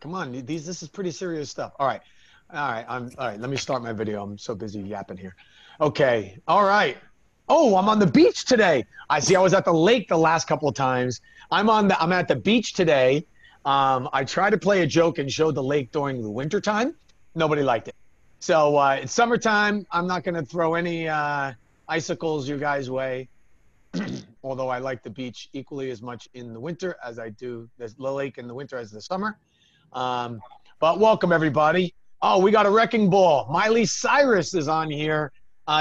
Come on. This is pretty serious stuff. All right. All right. Let me start my video. I'm so busy yapping here. Okay. All right. Oh, I'm on the beach today. I see. I was at the lake the last couple of times. I'm at the beach today. I tried to play a joke and show the lake during the winter time. Nobody liked it. So it's summertime. I'm not going to throw any icicles your guys' way. Although I like the beach equally as much in the winter as I do the lake in the winter as the summer. Um, but welcome, everybody. Oh, we got a wrecking ball. Miley Cyrus is on here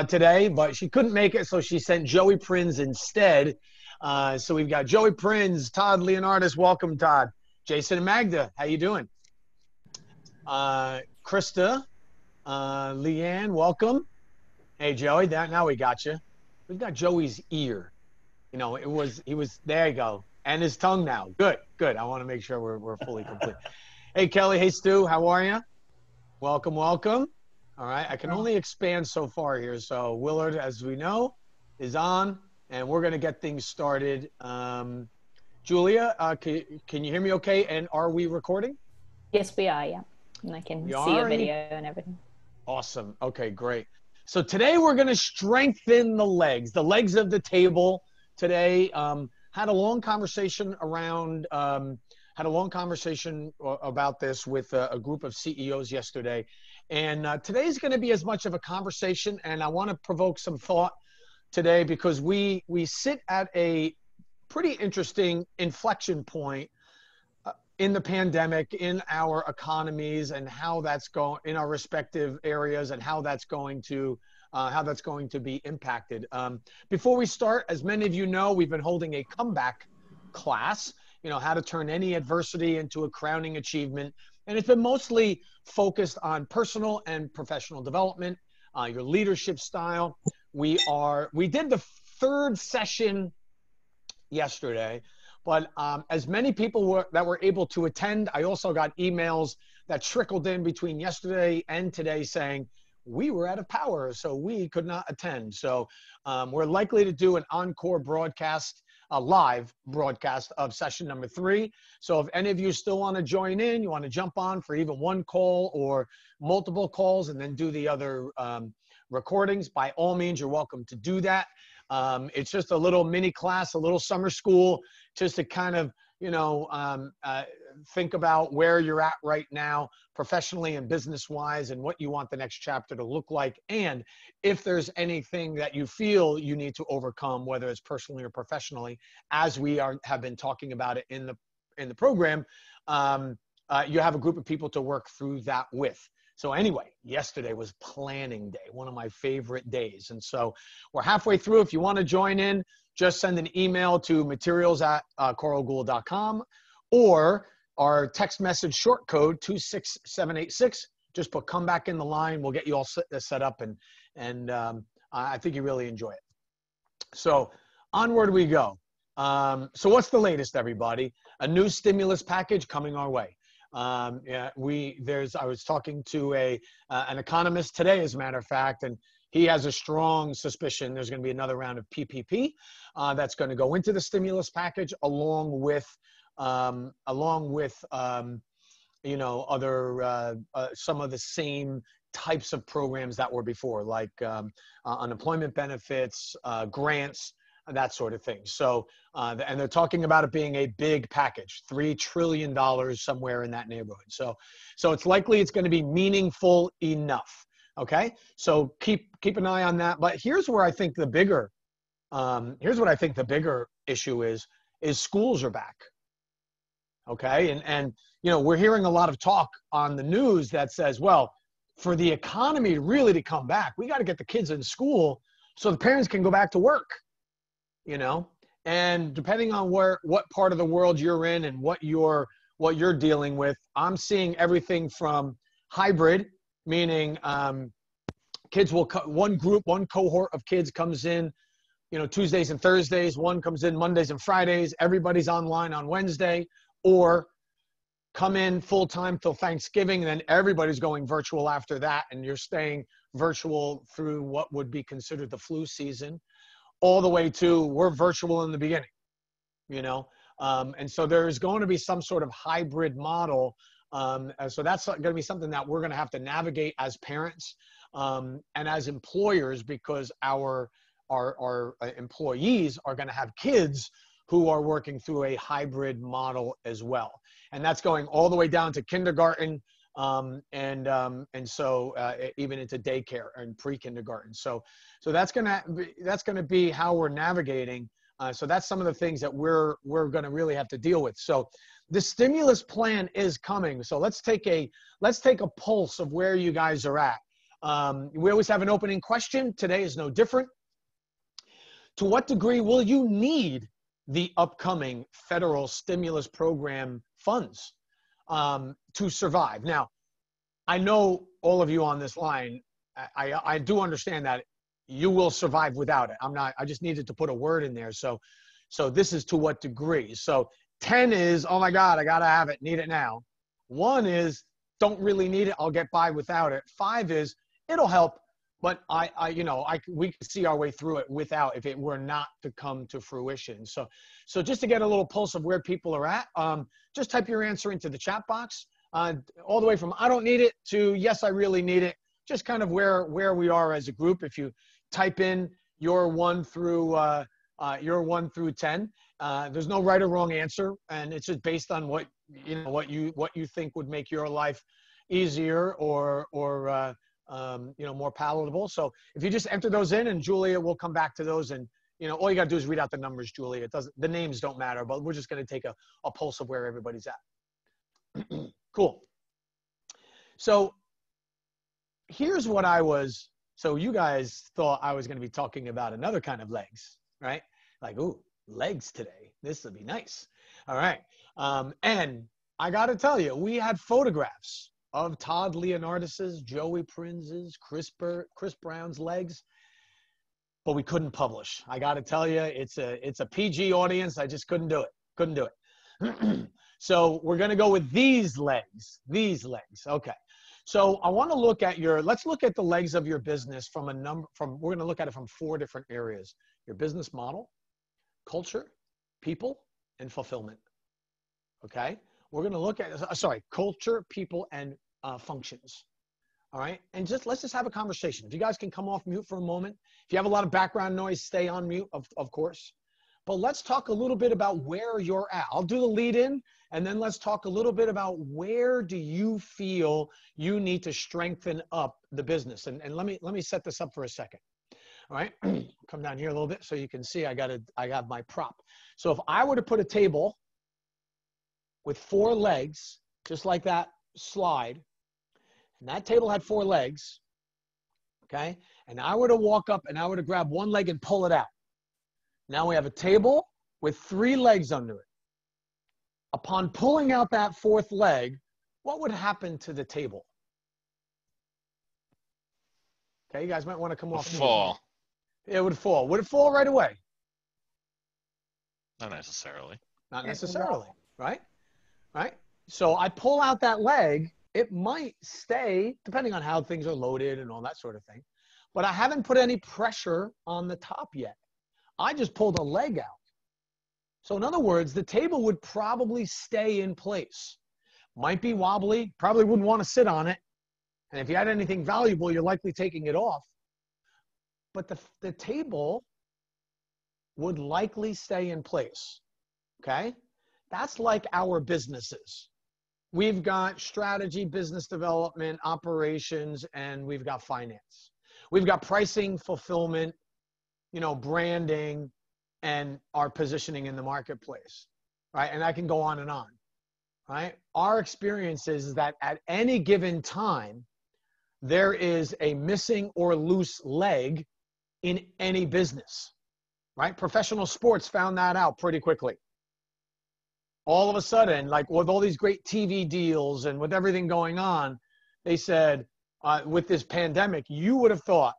today, but she couldn't make it, so she sent Joey Prinz instead. So we've got Joey Prinz, Todd Leonardis. Welcome, Todd. Jason and Magda, how you doing? Krista, Leanne, welcome. Hey, Joey, now we got you. We've got Joey's ear. You know, he was, there you go. And his tongue now. Good. I want to make sure we're fully complete. Hey, Kelly. Hey, Stu. How are you? Welcome. All right. I can only expand so far here. So Willard, as we know, is on, and we're going to get things started. Julia, can you hear me okay? And are we recording? Yes, we are, yeah. And I can see a video and everything. Awesome. Okay, great. So today we're going to strengthen the legs of the table. Today, had a long conversation about this with a group of CEOs yesterday. And today's going to be as much of a conversation, and I want to provoke some thought today because we sit at a pretty interesting inflection point in the pandemic, in our economies, and how that's going in our respective areas, and how that's going to be impacted. Before we start, as many of you know, we've been holding a comeback class, you know, how to turn any adversity into a crowning achievement. And it's been mostly focused on personal and professional development, your leadership style. We did the third session yesterday, but as many people that were able to attend, I also got emails that trickled in between yesterday and today saying, we were out of power, so we could not attend. So we're likely to do an encore broadcast, a live broadcast of session number 3. So if any of you still want to join in, you want to jump on for even one call or multiple calls and then do the other recordings, by all means, you're welcome to do that. It's just a little mini class, a little summer school, just to kind of, you know, think about where you're at right now, professionally and business-wise, and what you want the next chapter to look like. And if there's anything that you feel you need to overcome, whether it's personally or professionally, as we have been talking about it in the program, you have a group of people to work through that with. So anyway, yesterday was planning day, one of my favorite days. And so we're halfway through. If you want to join in, just send an email to materials@coralgould.com or our text message short code 26786. Just put come back in the line. We'll get you all set up, and I think you really enjoy it. So onward we go. So what's the latest, everybody? A new stimulus package coming our way. I was talking to an economist today, as a matter of fact, and he has a strong suspicion there's going to be another round of PPP that's going to go into the stimulus package, along with you know, other some of the same types of programs that were before, like unemployment benefits, grants, that sort of thing. So, and they're talking about it being a big package, $3 trillion, somewhere in that neighborhood. So it's likely it's going to be meaningful enough. Okay. So keep an eye on that. But here's where I think the bigger, issue is schools are back. Okay. And, you know, we're hearing a lot of talk on the news that says, well, for the economy really to come back, we got to get the kids in school so the parents can go back to work. You know, and depending on what part of the world you're in and what you're dealing with, I'm seeing everything from hybrid, meaning kids will one cohort of kids comes in, you know, Tuesdays and Thursdays, one comes in Mondays and Fridays, everybody's online on Wednesday, or come in full time till Thanksgiving, and then everybody's going virtual after that, and you're staying virtual through what would be considered the flu season, all the way to we're virtual in the beginning, you know? And so there's going to be some sort of hybrid model So that's going to be something that we're going to have to navigate as parents and as employers, because our employees are going to have kids who are working through a hybrid model as well. And that's going all the way down to kindergarten and so even into daycare and pre-kindergarten. So that's going to be how we're navigating. So that's some of the things that we're going to really have to deal with. So the stimulus plan is coming. So let's take a pulse of where you guys are at. We always have an opening question. Today is no different. To what degree will you need the upcoming federal stimulus program funds to survive? Now, I know all of you on this line, I do understand that you will survive without it. I just needed to put a word in there. So this is to what degree. So 10 is, oh my God, I got to have it, need it now. 1 is, don't really need it, I'll get by without it. 5 is, it'll help, but we can see our way through it without, if it were not to come to fruition. So just to get a little pulse of where people are at, just type your answer into the chat box, all the way from I don't need it to yes, I really need it. Just kind of where we are as a group. If you type in your 1 through 10, there's no right or wrong answer, and it's just based on what you think would make your life easier or more palatable. So if you just enter those in, and Julia will come back to those, and all you got to do is read out the numbers, Julia. The names don't matter, but we're just going to take a pulse of where everybody's at. Cool. So here's what so you guys thought I was going to be talking about another kind of legs, right? Like, ooh, legs today. This will be nice. All right. And I got to tell you, we had photographs of Todd Leonardis's, Joey Prince's, Chris Brown's legs, but we couldn't publish. I got to tell you, it's a PG audience. I just couldn't do it. So we're going to go with these legs. Okay. So I want to look at let's look at the legs of your business we're going to look at it from 4 different areas: your business model, culture, people, and fulfillment. Okay. We're going to look at, culture, people, and functions. All right. And let's just have a conversation. If you guys can come off mute for a moment. If you have a lot of background noise, stay on mute, of course. But let's talk a little bit about where you're at. I'll do the lead in, and then let's talk a little bit about where do you feel you need to strengthen up the business. And let me set this up for a second. All right. Come down here a little bit so you can see I have my prop. So if I were to put a table with 4 legs, just like that slide, and that table had 4 legs, okay, and I were to walk up and I were to grab one leg and pull it out. Now we have a table with 3 legs under it. Upon pulling out that 4th leg, what would happen to the table? Okay, you guys might want to come off. Fall. It would fall. Would it fall right away? Not necessarily. Not necessarily, right? Right? So I pull out that leg, it might stay, depending on how things are loaded and all that sort of thing. But I haven't put any pressure on the top yet. I just pulled a leg out. So in other words, the table would probably stay in place. Might be wobbly, probably wouldn't want to sit on it. And if you had anything valuable, you're likely taking it off. But the table would likely stay in place, okay? That's like our businesses. We've got strategy, business development, operations, and we've got finance. We've got pricing, fulfillment, branding, and our positioning in the marketplace, right? And I can go on and on, right? Our experience is that at any given time, there is a missing or loose leg in any business, right? Professional sports found that out pretty quickly. All of a sudden, like with all these great TV deals and with everything going on, they said, with this pandemic, you would have thought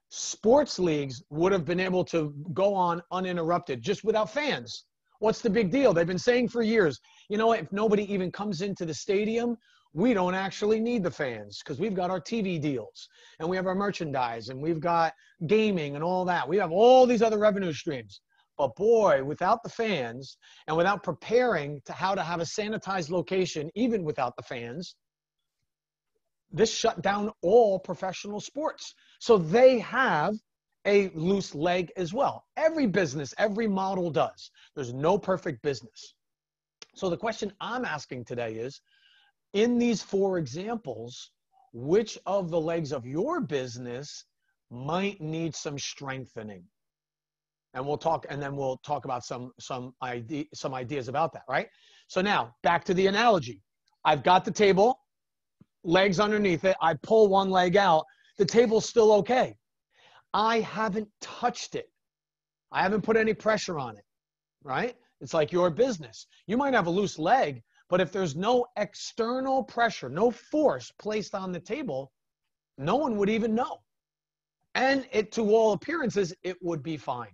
sports leagues would have been able to go on uninterrupted just without fans. What's the big deal? They've been saying for years, if nobody even comes into the stadium, we don't actually need the fans because we've got our TV deals and we have our merchandise and we've got gaming and all that. We have all these other revenue streams. But boy, without the fans and without preparing to how to have a sanitized location, even without the fans, this shut down all professional sports. So they have a loose leg as well. Every business, every model does. There's no perfect business. So the question I'm asking today is, in these 4 examples, which of the legs of your business might need some strengthening? And we'll talk, and then we'll talk about some ideas about that, right? So now, back to the analogy. I've got the table, legs underneath it. I pull one leg out. The table's still okay. I haven't touched it. I haven't put any pressure on it, right? It's like your business. You might have a loose leg, but if there's no external pressure, no force placed on the table, no one would even know. And to all appearances, it would be fine.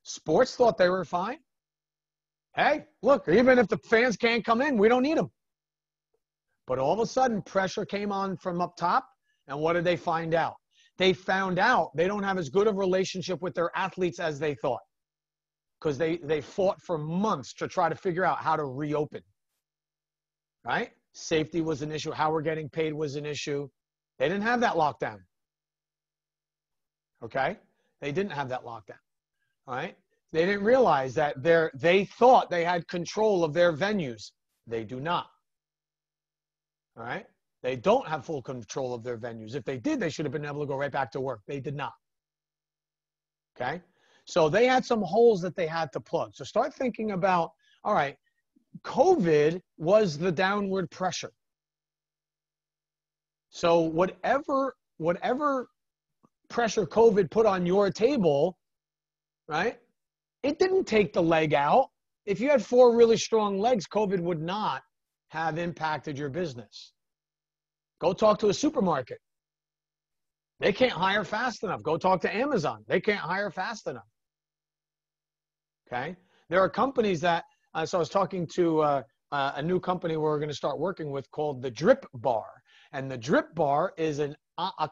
Sports thought they were fine. Hey, look, even if the fans can't come in, we don't need them. But all of a sudden, pressure came on from up top, and what did they find out? They found out they don't have as good of a relationship with their athletes as they thought, because they fought for months to try to figure out how to reopen, right? Safety was an issue. How we're getting paid was an issue. They didn't have that lockdown, okay? They didn't have that lockdown, all right? They didn't realize that they thought they had control of their venues. They do not, all right? They don't have full control of their venues. If they did, they should have been able to go right back to work. They did not, okay? So they had some holes that they had to plug. So start thinking about, all right, COVID was the downward pressure. So whatever pressure COVID put on your table, right, it didn't take the leg out. If you had 4 really strong legs, COVID would not have impacted your business. Go talk to a supermarket. They can't hire fast enough. Go talk to Amazon. They can't hire fast enough. Okay? There are companies that, so I was talking to a new company we're going to start working with called the Drip Bar. And the Drip Bar is a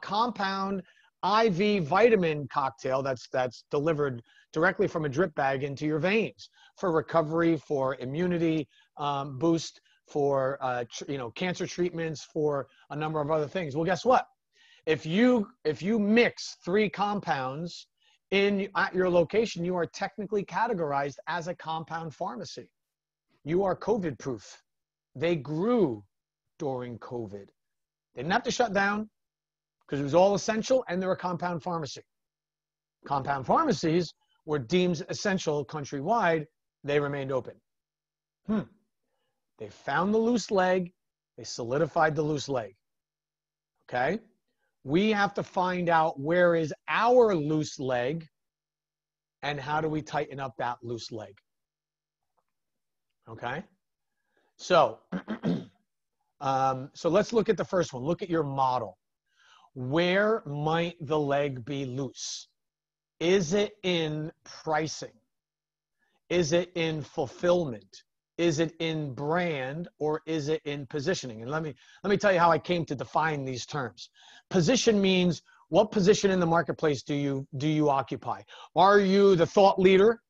compound IV vitamin cocktail that's delivered directly from a drip bag into your veins for recovery, for immunity boost, for cancer treatments, for a number of other things. Well, guess what? If you mix 3 compounds at your location, you are technically categorized as a compound pharmacy. You are COVID proof. They grew during COVID. They didn't have to shut down because it was all essential, and they're a compound pharmacy. Compound pharmacies were deemed essential countrywide. They remained open. They found the loose leg. They solidified the loose leg. Okay? We have to find out where is our loose leg and how do we tighten up that loose leg. Okay? So, so let's look at the first one. Look at your model. Where might the leg be loose? Is it in pricing? Is it in fulfillment? Is it in brand, or is it in positioning? And let me tell you how I came to define these terms. Position means, what position in the marketplace do you occupy? Are you the thought leader?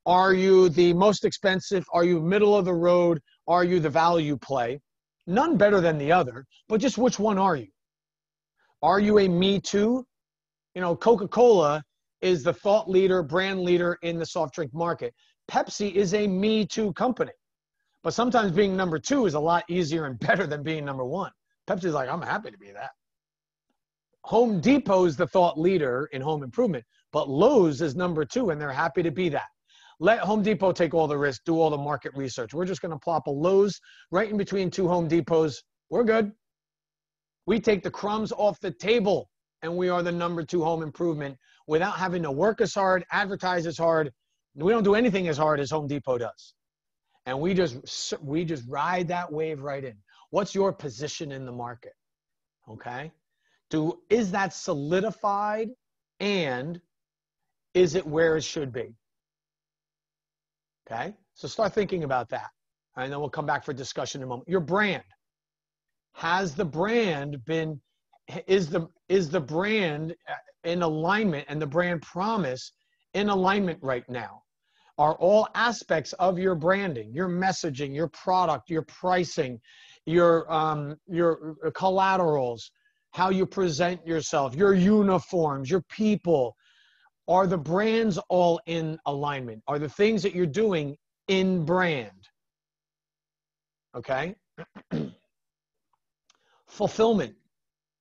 Are you the most expensive? Are you middle of the road? Are you the value play? None better than the other, but just which one are you? Are you a me too? You know, Coca-Cola is the thought leader, brand leader in the soft drink market. Pepsi is a me too company, but sometimes being number 2 is a lot easier and better than being number 1. Pepsi's like, I'm happy to be that. Home Depot is the thought leader in home improvement, but Lowe's is number 2, and they're happy to be that. Let Home Depot take all the risk, do all the market research. We're just going to plop a Lowe's right in between 2 Home Depots. We're good. We take the crumbs off the table, and we are the number 2 home improvement without having to work as hard, advertise as hard. We don't do anything as hard as Home Depot does. And we just ride that wave right in. What's your position in the market? Okay? Is that solidified, and is it where it should be? Okay? So start thinking about that. And then we'll come back for discussion in a moment. Your brand. Has the brand been, is the brand in alignment, and the brand promise in alignment right now? Are all aspects of your branding, your messaging, your product, your pricing, your collaterals, how you present yourself, your uniforms, your people, are the brands all in alignment? Are the things that you're doing in brand? Okay. Fulfillment.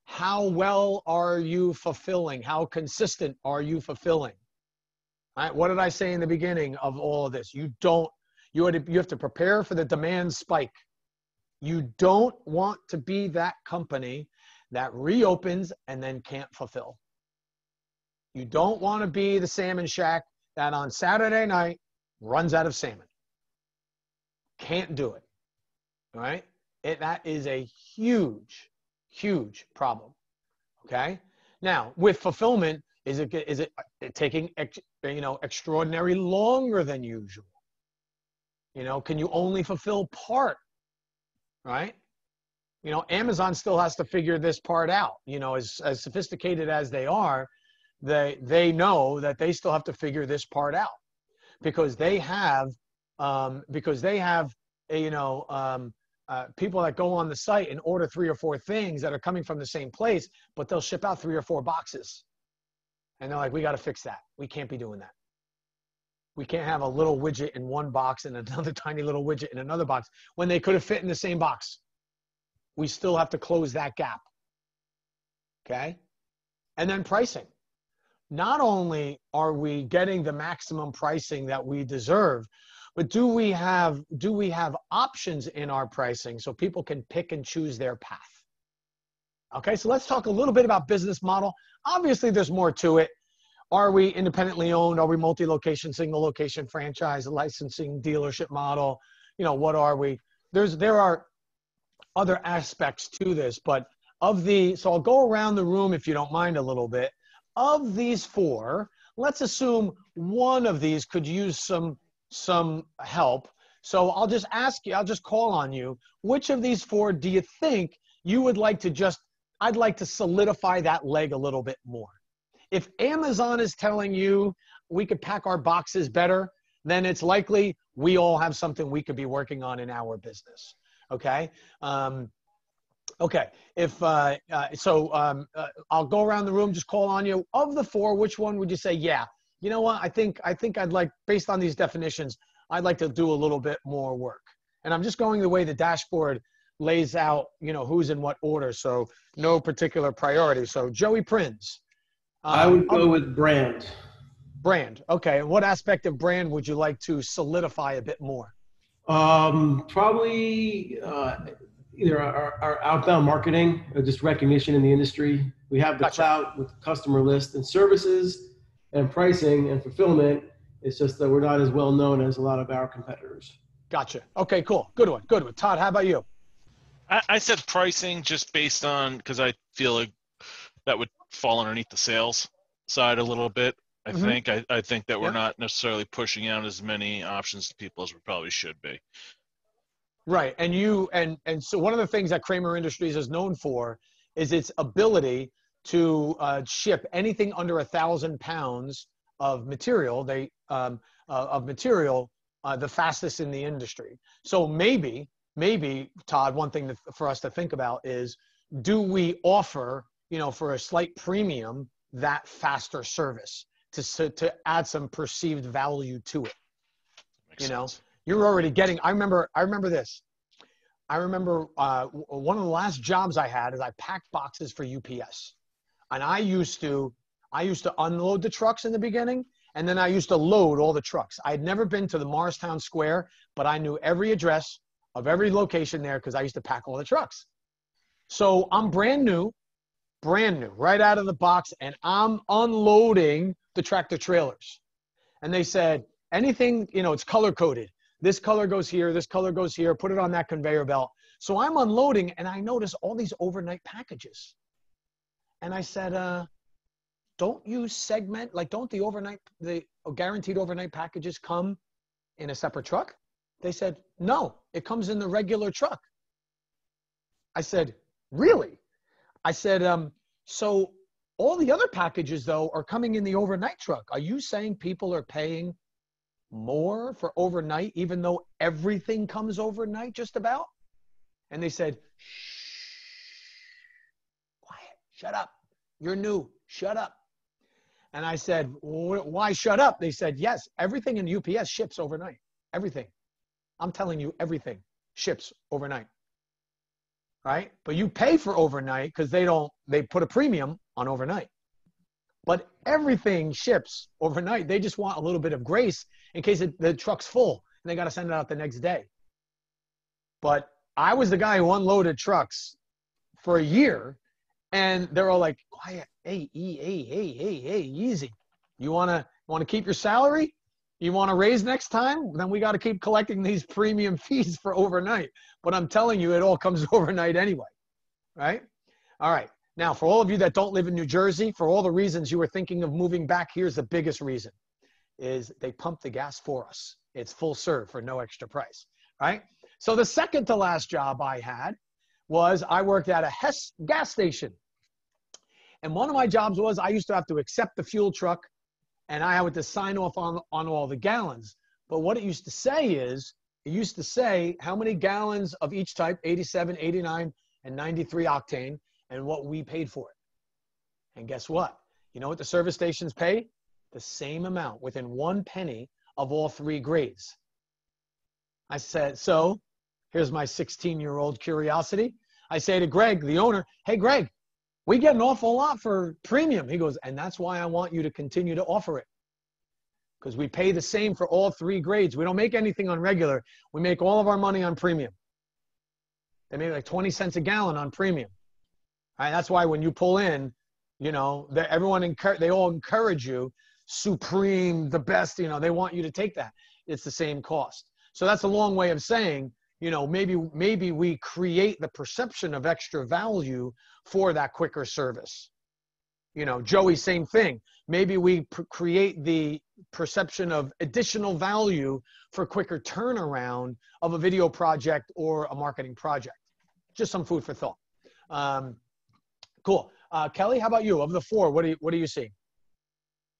How well are you fulfilling? How consistent are you fulfilling? All right. What did I say in the beginning of all of this? You have to prepare for the demand spike. You don't want to be that company that reopens and then can't fulfill. You don't want to be the salmon shack that on Saturday night runs out of salmon. Can't do it. All right. That is a huge, huge problem. Okay. Now, with fulfillment, is it taking extraordinary longer than usual? Can you only fulfill part? Right. Amazon still has to figure this part out. As sophisticated as they are, they know that they still have to figure this part out, because they have people that go on the site and order 3 or 4 things that are coming from the same place, but they'll ship out 3 or 4 boxes. And they're like, we got to fix that. We can't be doing that. We can't have a little widget in one box and another tiny little widget in another box when they could have fit in the same box. We still have to close that gap. Okay. And then pricing. Not only are we getting the maximum pricing that we deserve, but do we have options in our pricing so people can pick and choose their path? Okay, so let's talk a little bit about business model. Obviously, there's more to it. Are we independently owned? Are we multi-location, single location, franchise, licensing, dealership model? What are we? There are other aspects to this, but so I'll go around the room if you don't mind a little bit. Of these 4, let's assume one of these could use some help. So I'll just ask you, I'll just call on you. Which of these 4 do you think you would like to I'd like to solidify that leg a little bit more? If Amazon is telling you we could pack our boxes better, then it's likely we all have something we could be working on in our business. Okay. Okay. I'll go around the room, just call on you. Of the 4, which one would you say, yeah, you know what? I think I'd like, based on these definitions, I'd like to do a little bit more work. And I'm just going the way the dashboard lays out, who's in what order. So no particular priority. So Joey Prinz. I would go with brand. Brand. Okay. And what aspect of brand would you like to solidify a bit more? Probably either our outbound marketing or just recognition in the industry. We have the clout with customer list and services and pricing and fulfillment. It's just that we're not as well known as a lot of our competitors. Gotcha. Okay, cool. Good one. Good one. Todd, how about you? I said pricing just based on, because I feel like that would fall underneath the sales side a little bit. I think that we're not necessarily pushing out as many options to people as we probably should be. Right. And so one of the things that Kramer Industries is known for is its ability to ship anything under 1,000 pounds of material. The fastest in the industry. So maybe Todd, one thing for us to think about is, do we offer, for a slight premium, that faster service to add some perceived value to it? Makes sense. You're already getting, I remember this. I remember one of the last jobs I had is I packed boxes for UPS. And I used to unload the trucks in the beginning, and then I used to load all the trucks. I had never been to the Morristown Square, but I knew every address of every location there because I used to pack all the trucks. So I'm brand new, right out of the box, and I'm unloading the tractor trailers. And they said, anything, it's color coded. This color goes here, this color goes here, put it on that conveyor belt. So I'm unloading, and I notice all these overnight packages. And I said, don't you segment, don't the guaranteed overnight packages come in a separate truck? They said, no, it comes in the regular truck. I said, really? I said, so All the other packages, though, are coming in the overnight truck. Are you saying people are paying more for overnight, even though everything comes overnight just about? And they said, shh, quiet, shut up. You're new, shut up. And I said, why shut up? They said, yes, everything in UPS ships overnight. Everything. I'm telling you, everything ships overnight. Right? But you pay for overnight because they put a premium on overnight. But everything ships overnight. They just want a little bit of grace in case the truck's full and they got to send it out the next day. But I was the guy who unloaded trucks for a year, and they're all like, quiet, hey, easy. You want to keep your salary? You want to raise next time? Then we got to keep collecting these premium fees for overnight. But I'm telling you, it all comes overnight anyway, right? All right. Now, for all of you that don't live in New Jersey, for all the reasons you were thinking of moving back, here's the biggest reason, is they pump the gas for us. It's full serve for no extra price, right? So the second to last job I had was I worked at a Hess gas station. And one of my jobs was I used to have to accept the fuel truck, and I had to sign off on all the gallons. But what it used to say is, it used to say how many gallons of each type, 87, 89, and 93 octane, and what we paid for it. And guess what? You know what the service stations pay? The same amount, within 1 penny of all 3 grades. I said, so here's my 16-year-old curiosity. I say to Greg, the owner, hey, Greg, we get an awful lot for premium. He goes, and that's why I want you to continue to offer it. Because we pay the same for all 3 grades. We don't make anything on regular. We make all of our money on premium. They make like 20 cents a gallon on premium. All right, that's why when you pull in, you know, they all encourage you, supreme, the best, you know, they want you to take that. It's the same cost. So that's a long way of saying, you know, maybe we create the perception of extra value for that quicker service. You know, Joey, same thing. Maybe we create the perception of additional value for quicker turnaround of a video project or a marketing project. Just some food for thought. Cool. Kelly, how about you? Of the 4, what do you see?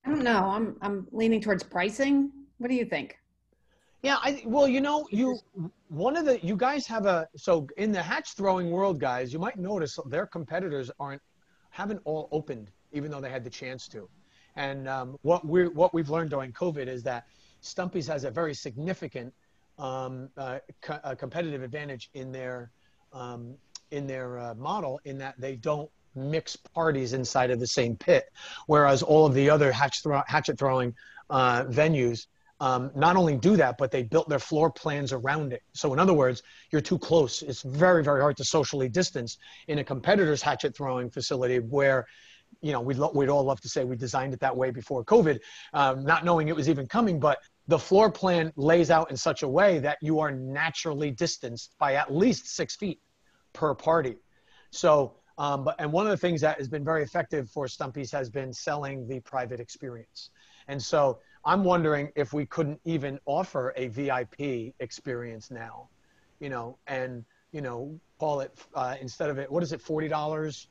I don't know. I'm leaning towards pricing. What do you think? Yeah, well, you know, you guys have so in the hatch throwing world, guys, you might notice their competitors haven't all opened, even though they had the chance to. And what we've learned during COVID is that Stumpy's has a very significant competitive advantage in their model, in that they don't mix parties inside of the same pit, whereas all of the other hatchet throwing venues not only do that, but they built their floor plans around it. So in other words, you're too close. It's very, very hard to socially distance in a competitor's hatchet throwing facility where, you know, we'd all love to say we designed it that way before COVID, not knowing it was even coming, but the floor plan lays out in such a way that you are naturally distanced by at least 6 feet per party. So, and one of the things that has been very effective for Stumpy's has been selling the private experience. And so I'm wondering if we couldn't even offer a VIP experience now, you know, and, you know, call it, instead of it, what is it, $40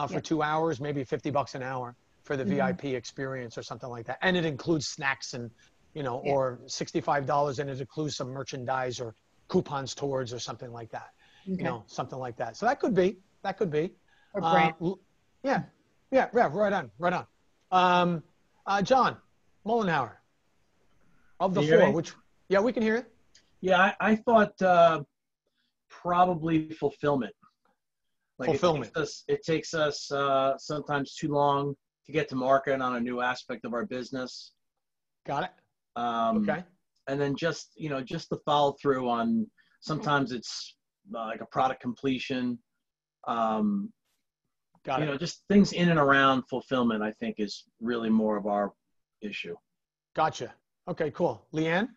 for 2 hours, maybe $50 an hour for the VIP experience or something like that. And it includes snacks and, you know, or $65 and it includes some merchandise or coupons towards or something like that, you know, something like that. So that could be. Or brand. Yeah, right on. John Mollenhauer, of the 4, which, yeah, we can hear it. Yeah, I thought probably fulfillment. Like fulfillment. It takes us sometimes too long to get to market on a new aspect of our business. Got it. Okay. And then just the follow through on, sometimes it's like a product completion. Got it. Just things in and around fulfillment, I think, is really more of our issue. Gotcha. Okay, cool. Leanne,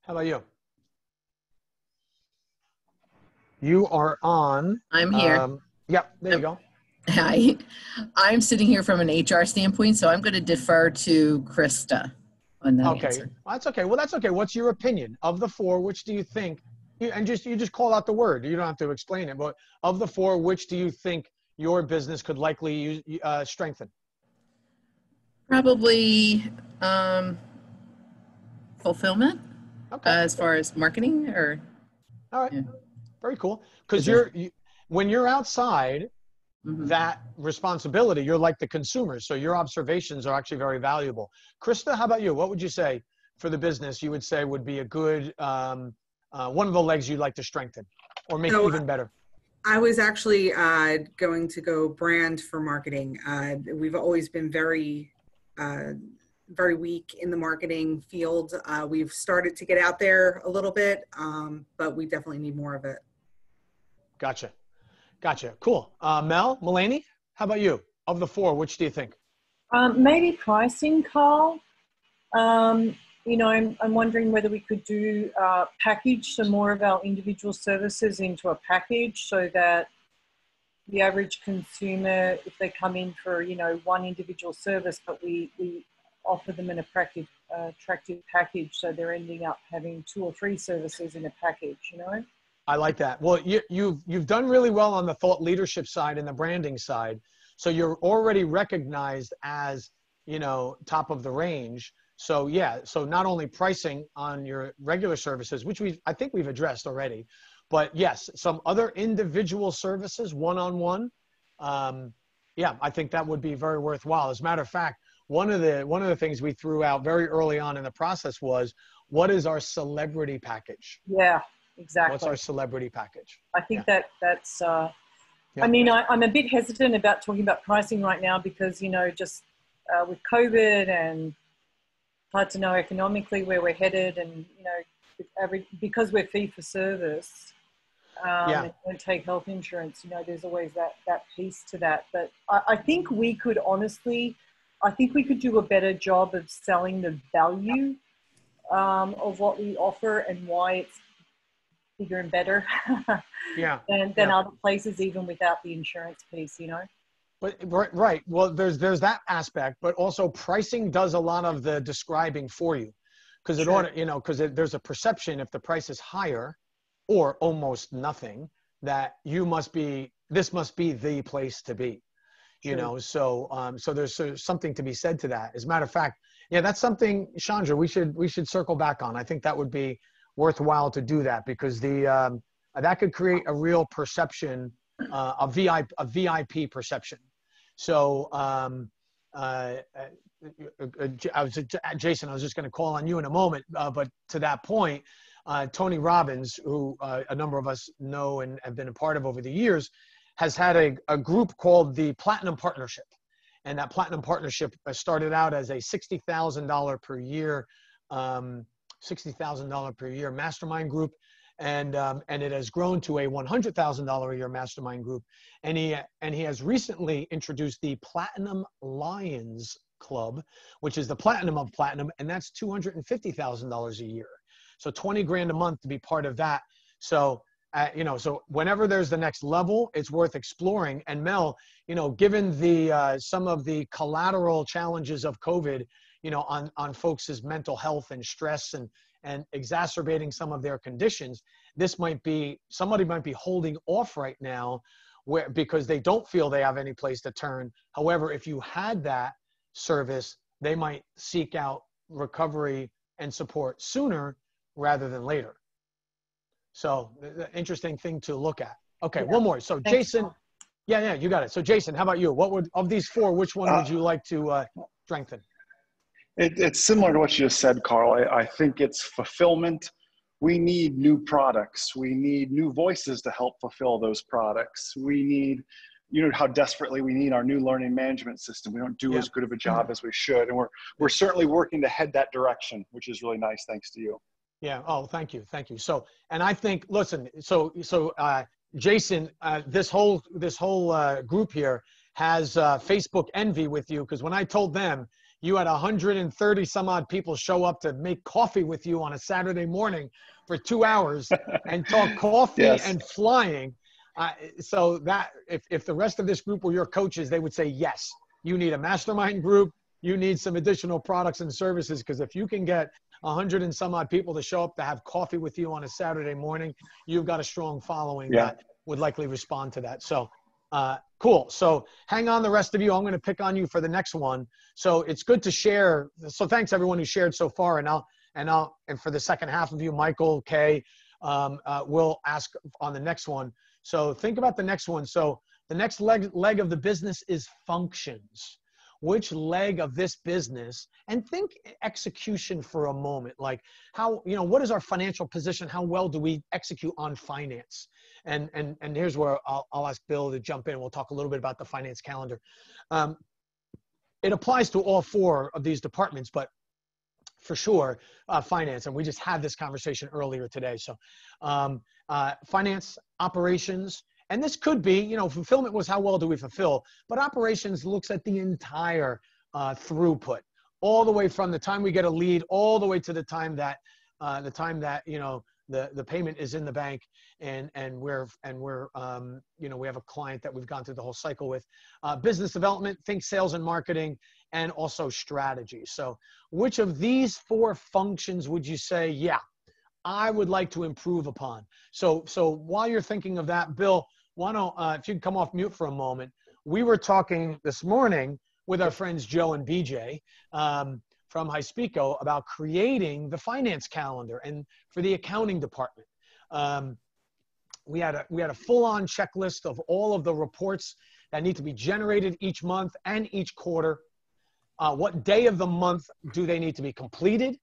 how about you? You are on. I'm here. Yep, there you go. Hi. I'm sitting here from an HR standpoint, so I'm going to defer to Krista on that answer. Well, that's okay. Well, that's okay. What's your opinion? Of the 4, which do you think, and you just call out the word. You don't have to explain it, but of the 4, which do you think your business could likely strengthen? Probably fulfillment. Okay. As far as marketing, or All right. yeah. Very cool. Because when you're outside that responsibility, you're like the consumer. So your observations are actually very valuable. Krista, how about you? What would you say for the business you would say would be a good, one of the legs you'd like to strengthen or make even better? I was actually going to go brand for marketing. We've always been very weak in the marketing field. We've started to get out there a little bit, but we definitely need more of it. Gotcha. Cool. Mel, Mulaney, how about you? Of the four, which do you think? Maybe pricing, Carl. You know, I'm wondering whether we could do package some more of our individual services into a package so that the average consumer, if they come in for, you know, one individual service, but we offer them an attractive package, so they're ending up having 2 or 3 services in a package, you know? I like that. Well, you've done really well on the thought leadership side and the branding side. So you're already recognized as, you know, top of the range. So yeah, so not only pricing on your regular services, which I think we've addressed already, but yes, some other individual services, one-on-one. Yeah, I think that would be very worthwhile. As a matter of fact, one of the things we threw out very early on in the process was, what is our celebrity package? Yeah, exactly. What's our celebrity package? I think that's, I mean, I'm a bit hesitant about talking about pricing right now because, you know, just with COVID and hard to know economically where we're headed, and, you know, because we're fee for service, and don't take health insurance, you know, there's always that piece to that. But I think we could honestly, do a better job of selling the value of what we offer and why it's bigger and better than other places, even without the insurance piece, you know. But right. Well, there's that aspect, but also pricing does a lot of the describing for you, because it ought to, you know, because there's a perception if the price is higher or almost nothing, that this must be the place to be, you know. So so there's something to be said to that. As a matter of fact, yeah, that's something, Chandra, we should circle back on. I think that would be worthwhile to do that, because that could create a real perception, a VIP perception. So Jason, I was just going to call on you in a moment, but to that point, Tony Robbins, who a number of us know and have been a part of over the years, has had a group called the Platinum Partnership. And that Platinum Partnership started out as a $60,000 per year, mastermind group. And it has grown to a $100,000 a year mastermind group. And he has recently introduced the Platinum Lions Club, which is the platinum of platinum, and that's $250,000 a year. So 20 grand a month to be part of that. So, you know, so whenever there's the next level, it's worth exploring. And Mel, you know, given some of the collateral challenges of COVID, you know, on folks' mental health and stress and exacerbating some of their conditions, somebody might be holding off right now because they don't feel they have any place to turn. However, if you had that service, they might seek out recovery and support sooner rather than later. So interesting thing to look at. Okay, one more. So Jason, yeah, you got it. So Jason, how about you? Of these four, which one would you like to strengthen? It's similar to what you just said, Carl. I think it's fulfillment. We need new products. We need new voices to help fulfill those products. We need, you know, how desperately we need our new learning management system. We don't do as good of a job as we should. And we're certainly working to head that direction, which is really nice. Thanks to you. Yeah. Oh, thank you. Thank you. So, and I think, listen, so Jason, this whole group here has Facebook envy with you, because when I told them you had 130 some odd people show up to make coffee with you on a Saturday morning for 2 hours and talk coffee and flying. So that if the rest of this group were your coaches, they would say, yes, you need a mastermind group. You need some additional products and services, because if you can get 100 and some odd people to show up to have coffee with you on a Saturday morning, you've got a strong following that would likely respond to that. So Cool. So hang on, the rest of you. I'm going to pick on you for the next one. So it's good to share. So thanks everyone who shared so far. And for the second half of you, Michael, Kay, we'll ask on the next one. So think about the next one. So the next leg of the business is functions. Which leg of this business, and think execution for a moment, like how, what is our financial position? How well do we execute on finance? And here's where I'll ask Bill to jump in. We'll talk a little bit about the finance calendar. It applies to all four of these departments, but for sure, finance, and we just had this conversation earlier today. So finance, operations, and this could be, fulfillment was how well do we fulfill, but operations looks at the entire throughput, all the way from the time we get a lead, all the way to the time that the payment is in the bank, and we're we have a client that we've gone through the whole cycle with. Business development, think sales and marketing, and also strategy. So which of these four functions would you say, yeah, I would like to improve upon? So while you're thinking of that, Bill, why don't, if you can come off mute for a moment, we were talking this morning with our friends Joe and BJ from Hyspico about creating the finance calendar and for the accounting department. We had a full-on checklist of all of the reports that need to be generated each month and each quarter. What day of the month do they need to be completed?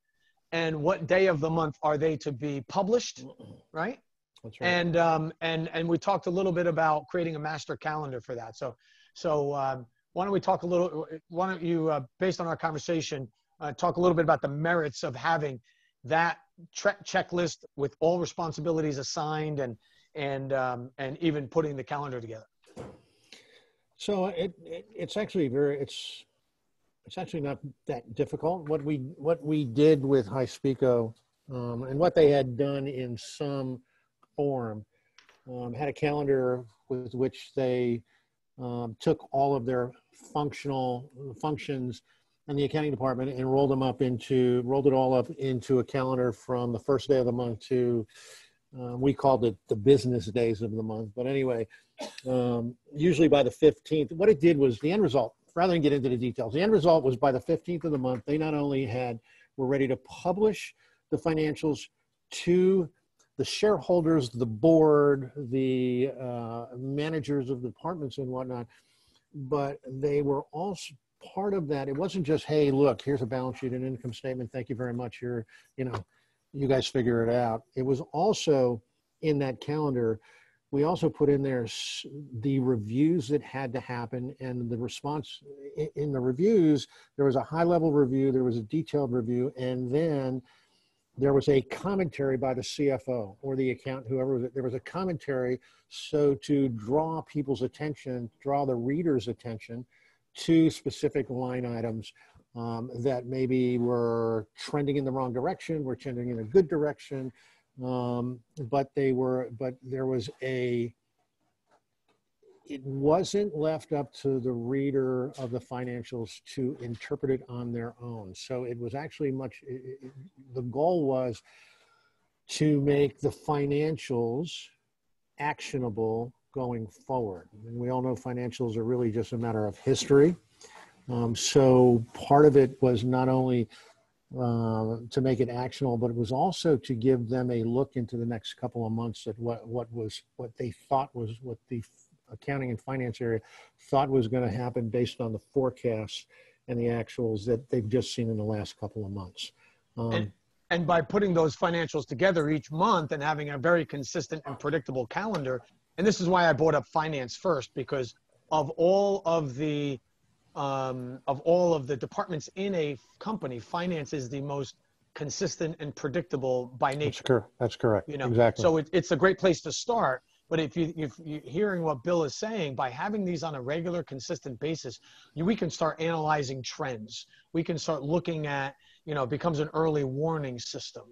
And what day of the month are they to be published, right? That's right. And we talked a little bit about creating a master calendar for that. So why don't we talk a little, why don't you, based on our conversation, talk a little bit about the merits of having that checklist with all responsibilities assigned and even putting the calendar together. So it's actually it's actually not that difficult. What we did with Hyspico and what they had done in some form had a calendar with which they took all of their functions in the accounting department and rolled it all up into a calendar from the first day of the month to we called it the business days of the month. But anyway, usually by the 15th, what it did was the end result, rather than get into the details, the end result was by the 15th of the month, they not only were ready to publish the financials to the shareholders, the board, the managers of the departments and whatnot, but they were also part of that. It wasn't just, hey, look, here's a balance sheet and income statement. Thank you very much. You guys figure it out. It was also in that calendar. We also put in there the reviews that had to happen and the response in the reviews. There was a high level review, there was a detailed review, and then there was a commentary by the CFO or the accountant, whoever was it. There was a commentary so to draw people's attention, draw the reader's attention to specific line items that maybe were trending in the wrong direction, were trending in a good direction. But it wasn't left up to the reader of the financials to interpret it on their own. So it was actually the goal was to make the financials actionable going forward. And we all know financials are really just a matter of history. So part of it was not only to make it actionable, but it was also to give them a look into the next couple of months at what they thought was what the accounting and finance area thought was going to happen based on the forecasts and the actuals that they've just seen in the last couple of months. And by putting those financials together each month and having a very consistent and predictable calendar, and this is why I brought up finance first, because of all of the departments in a company, finance is the most consistent and predictable by nature. That's correct. Exactly. So it's a great place to start. But if you're hearing what Bill is saying, by having these on a regular, consistent basis, we can start analyzing trends. We can start looking at, it becomes an early warning system.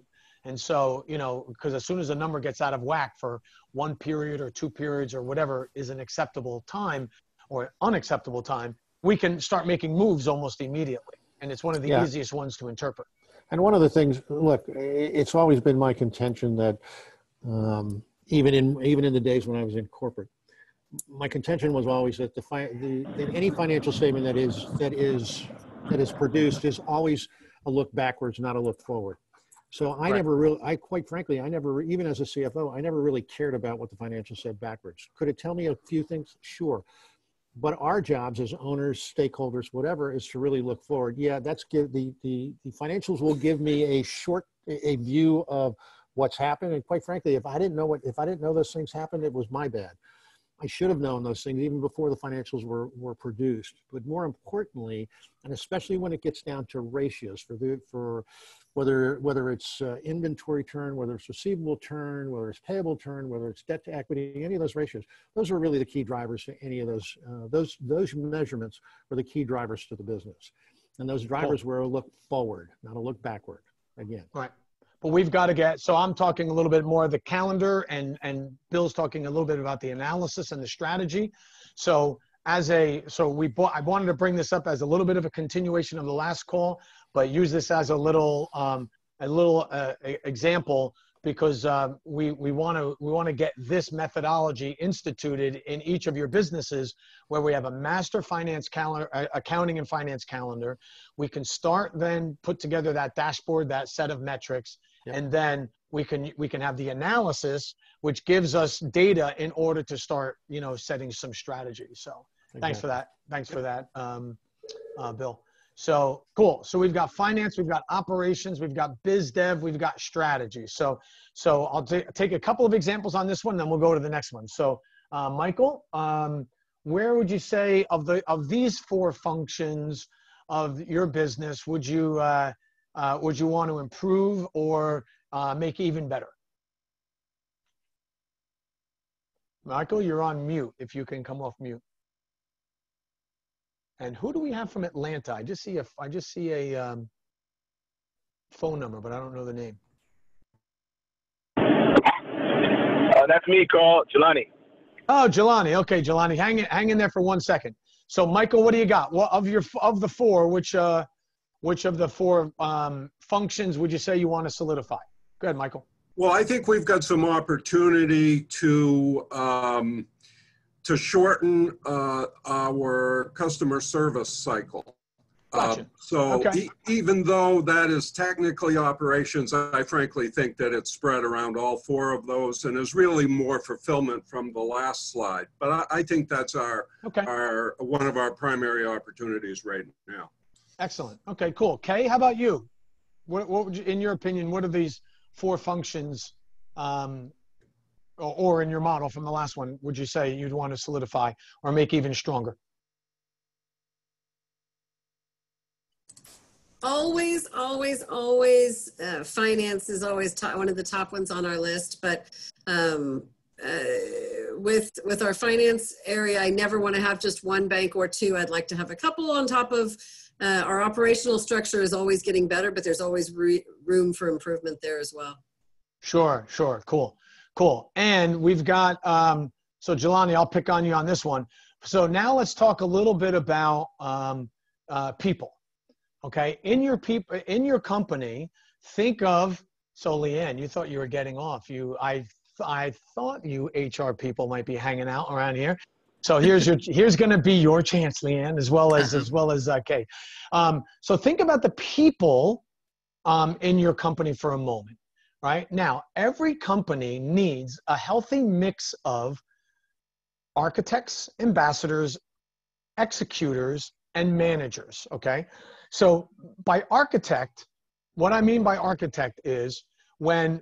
And so, because as soon as a number gets out of whack for one period or two periods or whatever is an acceptable time or unacceptable time, we can start making moves almost immediately. And it's one of the easiest ones to interpret. And one of the things, look, it's always been my contention that even in the days when I was in corporate, my contention was always that that any financial statement that is produced is always a look backwards, not a look forward. So I never really, quite frankly, even as a CFO, I never really cared about what the financials said backwards. Could it tell me a few things? Sure. But our jobs as owners, stakeholders, whatever, is to really look forward. Yeah, the financials will give me a view of what's happened. And quite frankly, if I didn't know those things happened, it was my bad. I should have known those things even before the financials were produced. But more importantly, and especially when it gets down to ratios for whether it's inventory turn, whether it's receivable turn, whether it's payable turn, whether it's debt to equity, any of those ratios, those are really the key drivers to any of those measurements are the key drivers to the business. And those drivers were a look forward, not a look backward again. Right. But we've got to get, so I'm talking a little bit more of the calendar and Bill's talking a little bit about the analysis and the strategy. So I wanted to bring this up as a little bit of a continuation of the last call, but use this as a little example because we want to get this methodology instituted in each of your businesses where we have a master finance calendar, accounting and finance calendar. We can start then put together that dashboard, that set of metrics, and then we can have the analysis, which gives us data in order to start, setting some strategy. So thanks for that. Thanks for that, Bill. So cool. So we've got finance, we've got operations, we've got biz dev, we've got strategy. So I'll take a couple of examples on this one, then we'll go to the next one. So Michael, where would you say of these four functions of your business would you want to improve or make even better? Michael, you're on mute. If you can come off mute. And who do we have from Atlanta? I just see a phone number, but I don't know the name. That's me, Carl. Jelani. Oh, Jelani. Okay, Jelani, hang in there for 1 second. So, Michael, what do you got? What of the four? Which of the four functions would you say you want to solidify? Go ahead, Michael. Well, I think we've got some opportunity to shorten our customer service cycle. Gotcha. Even though that is technically operations, I frankly think that it's spread around all four of those and is really more fulfillment from the last slide. But I think that's one of our primary opportunities right now. Excellent. Okay, cool. Kay, how about you? What would you, in your opinion, what are these four functions or in your model from the last one, would you say you'd want to solidify or make even stronger? Always. Finance is always one of the top ones on our list, but with our finance area, I never want to have just one bank or two. I'd like to have a couple on top of our operational structure is always getting better, but there's always room for improvement there as well. Sure. Cool. And we've got, so Jelani, I'll pick on you on this one. So now let's talk a little bit about people. Okay. In your company, think of, so Leanne, you thought you were getting off. I thought you HR people might be hanging out around here. So here's going to be your chance, Leanne, as well as Kay. So think about the people in your company for a moment. Right now, every company needs a healthy mix of architects, ambassadors, executors, and managers. Okay. So by architect, what I mean by architect is when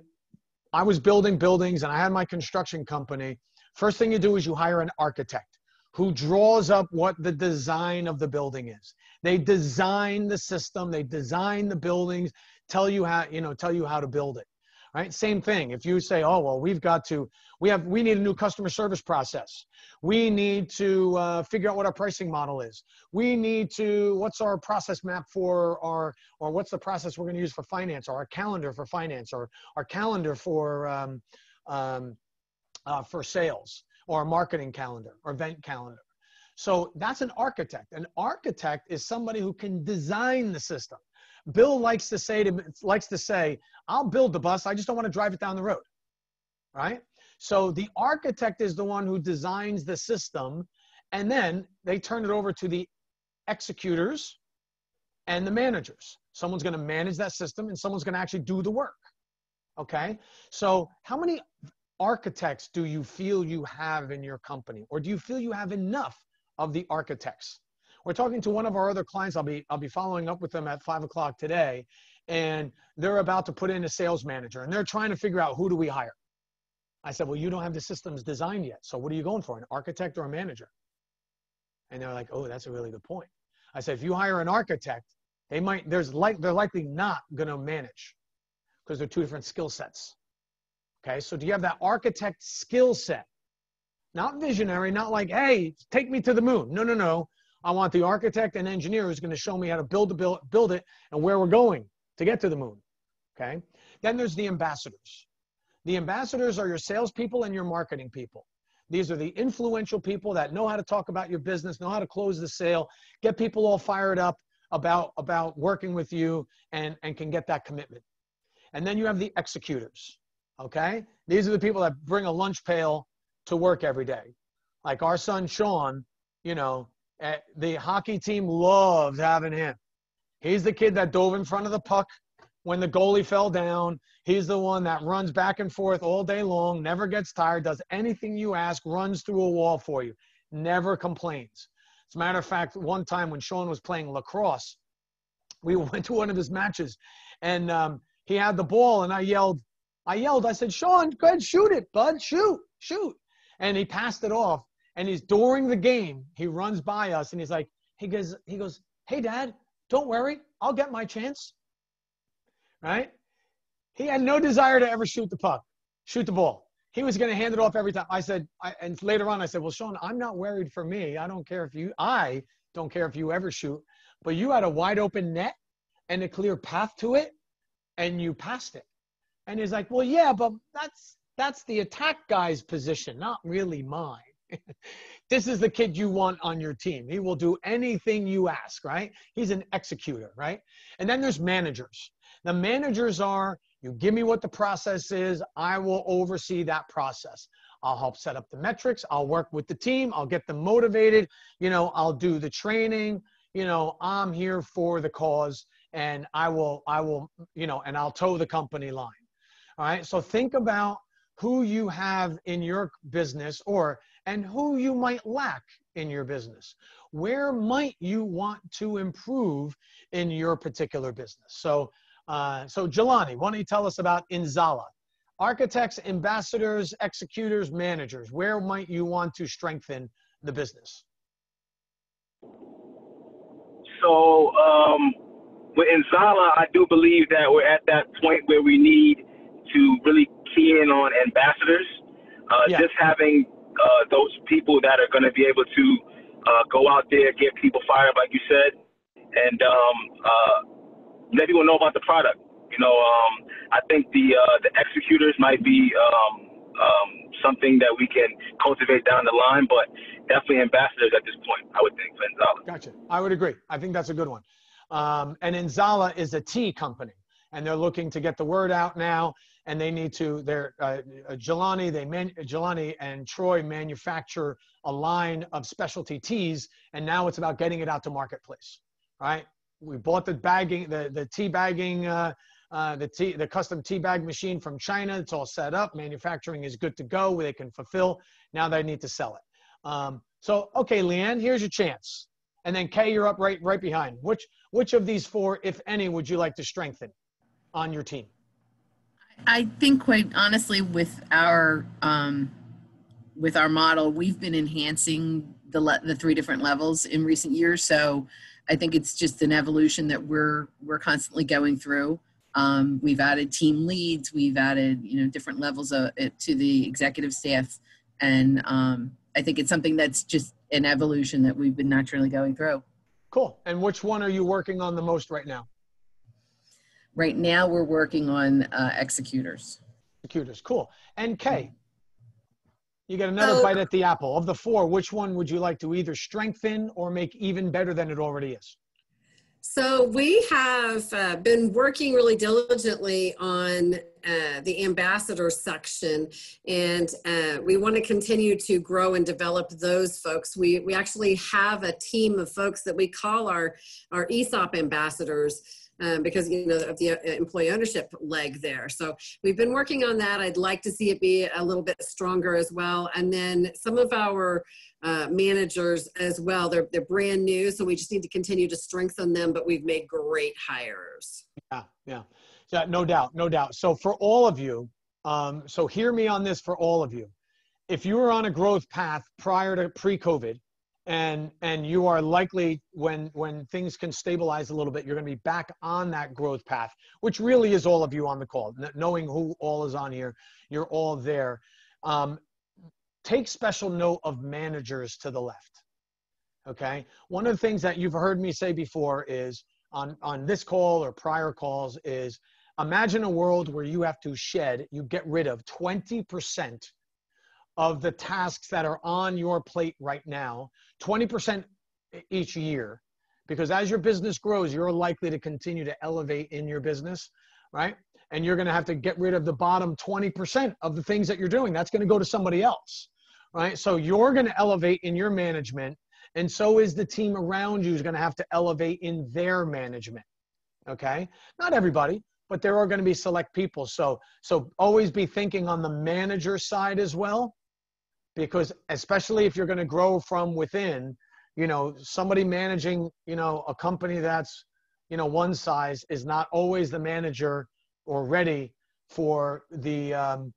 I was building buildings and I had my construction company, first thing you do is you hire an architect who draws up what the design of the building is. They design the system, they design the buildings, tell you how to build it. Right? Same thing. If you say, oh, well, we need a new customer service process. We need to figure out what our pricing model is. What's our process map or what's the process we're going to use for finance, or our calendar for finance, or our calendar for sales, or a marketing calendar or event calendar. So that's an architect. An architect is somebody who can design the system. Bill likes to say, I'll build the bus. I just don't want to drive it down the road. Right? So the architect is the one who designs the system, and then they turn it over to the executors and the managers. Someone's going to manage that system, and someone's going to actually do the work. Okay? So how many architects do you feel you have in your company? Or do you feel you have enough of the architects? We're talking to one of our other clients. I'll be following up with them at 5 o'clock today, and they're about to put in a sales manager, and they're trying to figure out, who do we hire? I said, well, you don't have the systems designed yet. So what are you going for, an architect or a manager? And they're like, oh, that's a really good point. I said, if you hire an architect, they're likely not going to manage, because they're two different skill sets. Okay, so do you have that architect skill set? Not visionary, not like, hey, take me to the moon. No, no, no. I want the architect and engineer who's going to show me how to build it and where we're going to get to the moon. Okay, then there's the ambassadors. The ambassadors are your salespeople and your marketing people. These are the influential people that know how to talk about your business, know how to close the sale, get people all fired up about working with you, and can get that commitment. And then you have the executors, okay? These are the people that bring a lunch pail to work every day. Like our son, Sean, you know, the hockey team loves having him. He's the kid that dove in front of the puck when the goalie fell down. He's the one that runs back and forth all day long, never gets tired, does anything you ask, runs through a wall for you, never complains. As a matter of fact, one time when Sean was playing lacrosse, we went to one of his matches, and he had the ball, and I yelled, I said, Sean, go ahead, shoot it, bud, shoot. And he passed it off, and during the game, he runs by us, and he's like, he goes, hey, Dad, don't worry, I'll get my chance, right? He had no desire to ever shoot the puck, shoot the ball. He was going to hand it off every time. I said, and later on, I said, well, Sean, I'm not worried for me. I don't care if you ever shoot, but you had a wide open net and a clear path to it, and you passed it. And he's like, well, yeah, but that's the attack guy's position, not really mine. This is the kid you want on your team. He will do anything you ask, right? He's an executor, right? And then there's managers. The managers are, you give me what the process is, I will oversee that process. I'll help set up the metrics. I'll work with the team. I'll get them motivated. You know, I'll do the training. You know, I'm here for the cause, and I will, you know, and I'll toe the company line. All right. So think about who you have in your business, and who you might lack in your business. Where might you want to improve in your particular business? So Jelani, why don't you tell us about Inzala? Architects, ambassadors, executors, managers. Where might you want to strengthen the business? So with Inzala, I do believe that we're at that point where we need to really key in on ambassadors. Just having those people that are going to be able to go out there, get people fired up, like you said, and let people know about the product. You know, I think the executors might be something that we can cultivate down the line, but definitely ambassadors at this point, I would think, for Inzala. Gotcha. I would agree. I think that's a good one. And Inzala is a tea company, and they're looking to get the word out now. And they need to, Jelani and Troy manufacture a line of specialty teas, and now it's about getting it out to marketplace, right? We bought the bagging, the tea bagging, the custom tea bag machine from China. It's all set up. Manufacturing is good to go. They can fulfill. Now they need to sell it. So, okay, Leanne, here's your chance. And then Kay, you're up right behind. Which of these four, if any, would you like to strengthen on your team? I think, quite honestly, with our model, we've been enhancing the three different levels in recent years. So I think it's just an evolution that we're constantly going through. We've added team leads, we've added different levels of it to the executive staff, and I think it's something that's just an evolution that we've been naturally going through. Cool. And which one are you working on the most right now? Right now, we're working on executors. Executors, cool. And Kay, you get another bite at the apple. Of the four, which one would you like to either strengthen or make even better than it already is? So we have been working really diligently on the ambassador section, and we want to continue to grow and develop those folks. We actually have a team of folks that we call our ESOP ambassadors. Because, you know, of the employee ownership leg there. So we've been working on that. I'd like to see it be a little bit stronger as well. And then some of our managers as well, they're brand new, so we just need to continue to strengthen them, but we've made great hires. Yeah, no doubt. So for all of you, so hear me on this for all of you. If you were on a growth path prior to pre-COVID, and you are likely, when things can stabilize a little bit, you're going to be back on that growth path, which really is all of you on the call. Knowing who all is on here, you're all there. Take special note of managers to the left, okay? One of the things that you've heard me say before is, on this call or prior calls, is imagine a world where you have to you get rid of 20% of the tasks that are on your plate right now, 20% each year, because as your business grows, you're likely to continue to elevate in your business, right? And you're going to have to get rid of the bottom 20% of the things that you're doing. That's going to go to somebody else, right? So you're going to elevate in your management, and so is the team around you is going to have to elevate in their management, okay? Not everybody, but there are going to be select people. So always be thinking on the manager side as well. Because especially if you're going to grow from within, you know, somebody managing, you know, a company that's, you know, one size is not always the manager or ready for the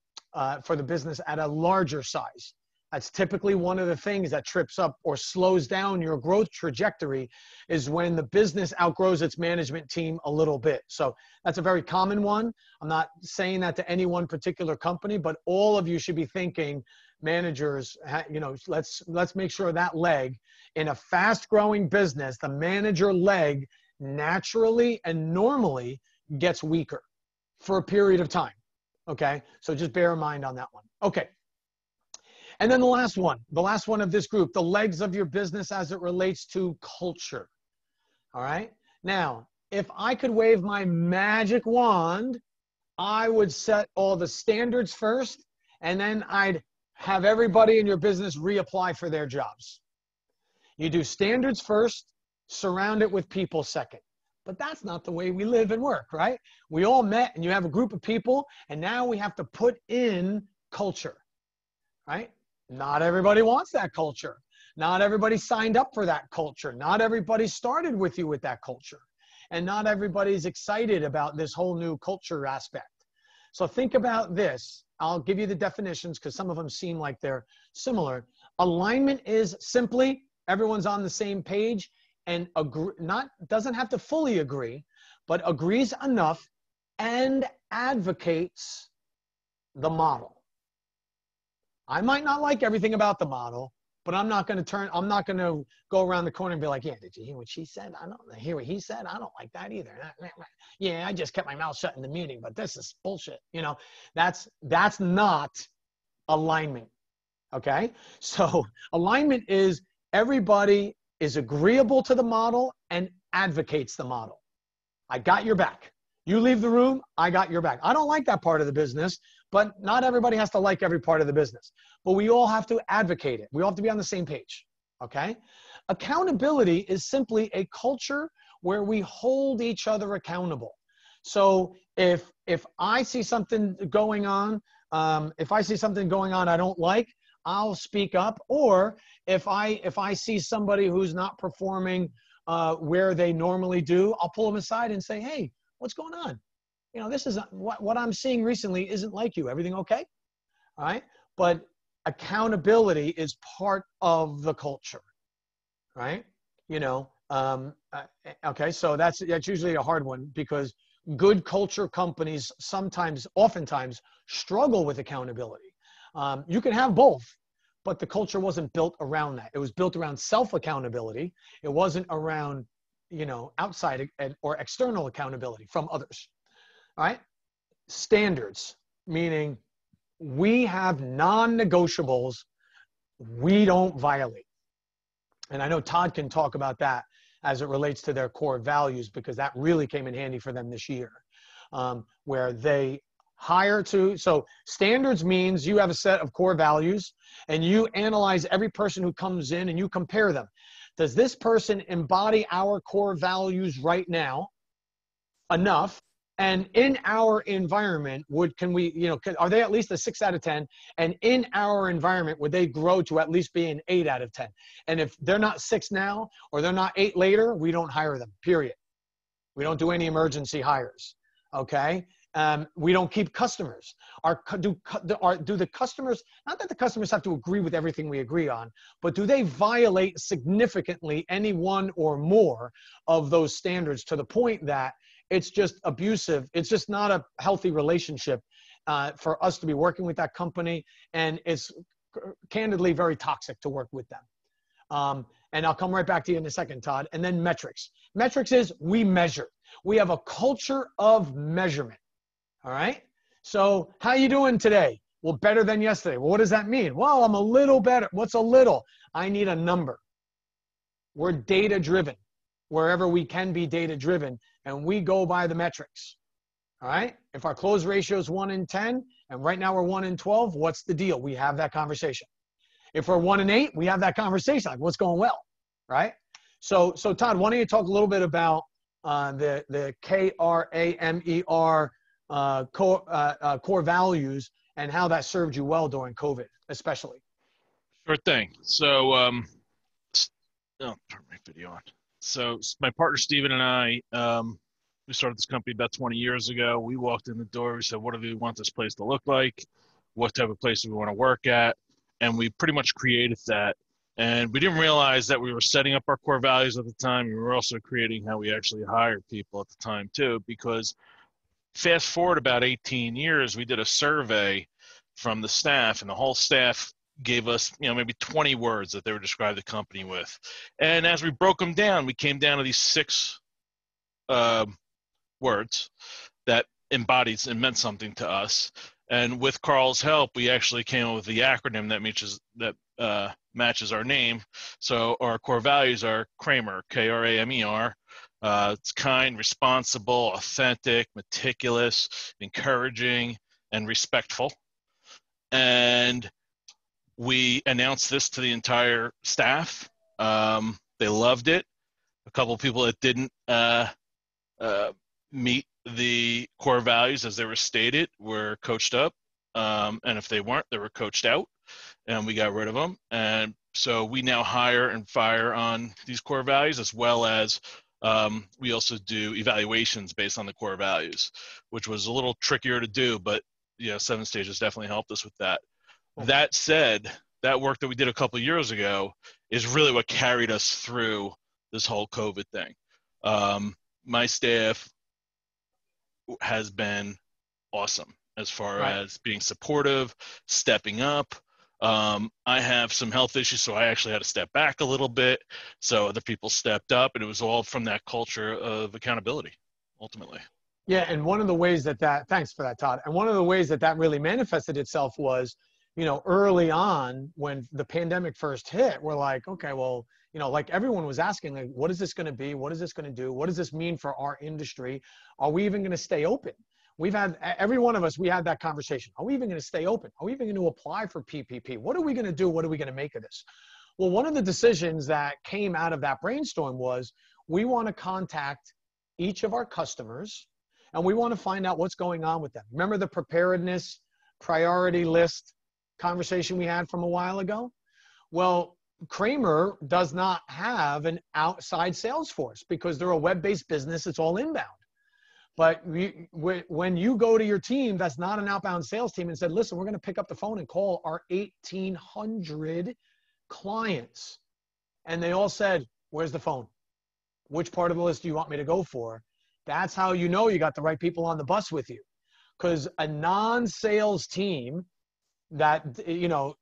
business at a larger size. That's typically one of the things that trips up or slows down your growth trajectory, is when the business outgrows its management team a little bit. So that's a very common one. I'm not saying that to any one particular company, but all of you should be thinking, managers, you know, let's make sure that leg in a fast growing business, the manager leg naturally and normally gets weaker for a period of time. Okay. So just bear in mind on that one. Okay. And then the last one of this group, the legs of your business as it relates to culture. All right. Now, if I could wave my magic wand, I would set all the standards first, and then I'd have everybody in your business reapply for their jobs. You do standards first, surround it with people second. But that's not the way we live and work, right? We all met and you have a group of people, and now we have to put in culture, right? Not everybody wants that culture. Not everybody signed up for that culture. Not everybody started with you with that culture. And not everybody's excited about this whole new culture aspect. So think about this. I'll give you the definitions because some of them seem like they're similar. Alignment is simply everyone's on the same page and doesn't have to fully agree, but agrees enough and advocates the model. I might not like everything about the model, but I'm not going to go around the corner and be like, yeah, did you hear what she said? I don't hear what he said. I don't like that either. Yeah, I just kept my mouth shut in the meeting, but this is bullshit. You know, that's not alignment. Okay. So alignment is everybody is agreeable to the model and advocates the model. I got your back. You leave the room, I got your back. I don't like that part of the business, but not everybody has to like every part of the business. But we all have to advocate it. We all have to be on the same page, okay? Accountability is simply a culture where we hold each other accountable. So if I see something going on, I don't like, I'll speak up. Or if I see somebody who's not performing where they normally do, I'll pull them aside and say, hey, what's going on? You know, this is what I'm seeing recently isn't like you. Everything okay? All right. But accountability is part of the culture, right? You know, okay. So that's usually a hard one because good culture companies oftentimes struggle with accountability. You can have both, but the culture wasn't built around that. It was built around self-accountability. It wasn't around, you know, outside or external accountability from others. All right. Standards, meaning we have non-negotiables we don't violate. And I know Todd can talk about that as it relates to their core values, because that really came in handy for them this year, where they hire to. So standards means you have a set of core values and you analyze every person who comes in and you compare them. Does this person embody our core values right now enough? And in our environment, are they at least a 6 out of 10? And in our environment, would they grow to at least be an 8 out of 10? And if they're not 6 now, or they're not 8 later, we don't hire them, period. We don't do any emergency hires, okay? We don't keep customers. Do the customers, not that the customers have to agree with everything we agree on, but do they violate significantly any one or more of those standards to the point that it's just abusive? It's just not a healthy relationship for us to be working with that company, and it's candidly very toxic to work with them. And I'll come right back to you in a second, Todd. And then metrics. Metrics is we measure. We have a culture of measurement. All right. So how you doing today? Well, better than yesterday. Well, what does that mean? Well, I'm a little better. What's a little? I need a number. We're data driven wherever we can be data driven, and we go by the metrics. All right. If our close ratio is 1 in 10, and right now we're 1 in 12, what's the deal? We have that conversation. If we're 1 in 8, we have that conversation. Like, what's going well, right? So Todd, why don't you talk a little bit about the KRAMER core values and how that served you well during COVID, especially? Sure thing. So, turn my video on. So my partner Steven and I, we started this company about 20 years ago. We walked in the door. We said, what do we want this place to look like? What type of place do we want to work at? And we pretty much created that. And we didn't realize that we were setting up our core values at the time. We were also creating how we actually hired people at the time too, because fast forward about 18 years, we did a survey from the staff, and the whole staff gave us, maybe 20 words that they would describe the company with. And as we broke them down, we came down to these 6 words that embodied and meant something to us. And with Carl's help, we actually came up with the acronym that matches our name. So our core values are Kramer, KRAMER. It's kind, responsible, authentic, meticulous, encouraging, and respectful. And we announced this to the entire staff. They loved it. A couple of people that didn't meet the core values as they were stated were coached up. And if they weren't, they were coached out, and we got rid of them. And so we now hire and fire on these core values, as well as we also do evaluations based on the core values, which was a little trickier to do, but 7 Stages definitely helped us with that. That said, that work that we did a couple of years ago is really what carried us through this whole COVID thing. My staff has been awesome as far as being supportive, stepping up. I have some health issues, so I actually had to step back a little bit. So other people stepped up, and it was all from that culture of accountability, ultimately. Yeah, and one of the ways thanks for that, Todd. And one of the ways that really manifested itself was, early on when the pandemic first hit, we're like, okay, well, like everyone was asking, like, what is this going to be? What is this going to do? What does this mean for our industry? Are we even going to stay open? We've had, every one of us, we had that conversation. Are we even going to stay open? Are we even going to apply for PPP? What are we going to do? What are we going to make of this? Well, one of the decisions that came out of that brainstorm was we want to contact each of our customers, and we want to find out what's going on with them. Remember the preparedness priority list conversation we had from a while ago? Well, Kramer does not have an outside sales force because they're a web-based business. It's all inbound. But when you go to your team that's not an outbound sales team and said, listen, we're going to pick up the phone and call our 1,800 clients. And they all said, where's the phone? Which part of the list do you want me to go for? That's how you know you got the right people on the bus with you. Because a non-sales team that,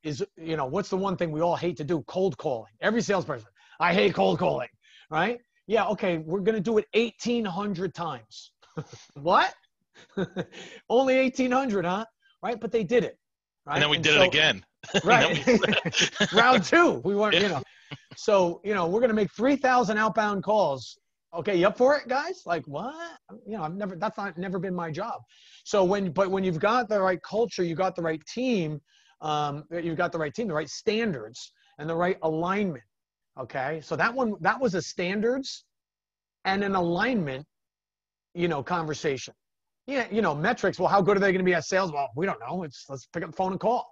is, what's the one thing we all hate to do? Cold calling. Every salesperson, I hate cold calling, right? Yeah, okay, we're going to do it 1,800 times. What? Only 1,800, huh? Right? But they did it. Right? And then we did it again. Right. Round 2. We weren't, So, you know, we're going to make 3,000 outbound calls. Okay, you up for it, guys? Like, what? You know, never been my job. So when you've got the right culture, you got the right team, the right standards and the right alignment. Okay. So that was a standards and an alignment, you know, conversation. Yeah. You know, metrics. Well, how good are they going to be at sales? Well, we don't know. Let's pick up the phone and call,